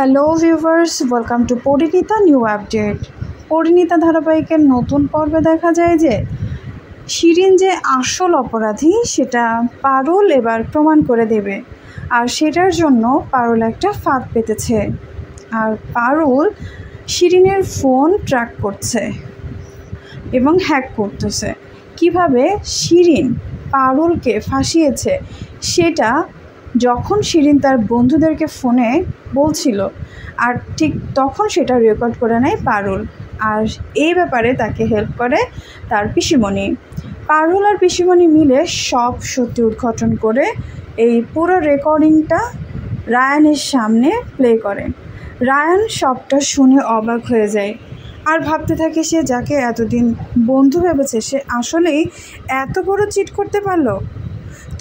Hello viewers, welcome to Parineeta new update. Parineeta ধারাবাহিকের নতুন পর্বে দেখা যায় যে শিরিন যে আসল অপরাধী সেটা পারুল এবার প্রমাণ করে দেবে, আর সেটার জন্য পারুল একটা ফাঁদ পেতেছে। আর পারুল শিরিনের ফোন ট্র্যাক করছে এবং হ্যাক করতেছে। কিভাবে শিরিন পারুলকে ফাঁসিয়েছে সেটা যখন শিরিন তার বন্ধুদেরকে ফোনে বলছিল, আর ঠিক তখন সেটা রেকর্ড করে নেয় পারুল। আর এই ব্যাপারে তাকে হেল্প করে তার পিসিমণি। পারুল আর পিসিমণি মিলে সব সত্যি উদ্ঘাটন করে এই পুরো রেকর্ডিংটা রায়ানের সামনে প্লে করে। রায়ান সবটা শুনে অবাক হয়ে যায় আর ভাবতে থাকে সে যাকে এতদিন বন্ধু ভেবেছে সে আসলেই এত বড় চিট করতে পারলো।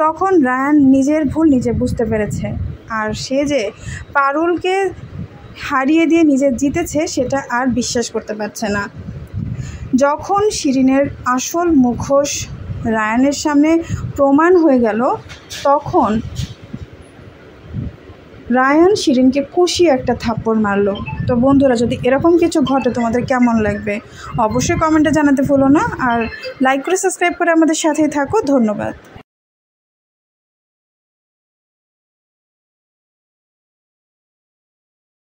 তখন রায়ান নিজের ভুল নিজে বুঝতে পেরেছে, আর সে যে পারুলকে হারিয়ে দিয়ে নিজে জিতেছে সেটা আর বিশ্বাস করতে পারছে না। যখন শিরিনের আসল মুখোশ রায়ানের সামনে প্রমাণ হয়ে গেল, তখন রায়ান শিরিনকে কষিয়ে একটা থাপ্পড় মারলো। তো বন্ধুরা, যদি এরকম কিছু ঘটে তোমাদের কেমন লাগবে অবশ্যই কমেন্টে জানাতে ভুলো না, আর লাইক করে সাবস্ক্রাইব করে আমাদের সাথেই থাকো। ধন্যবাদ।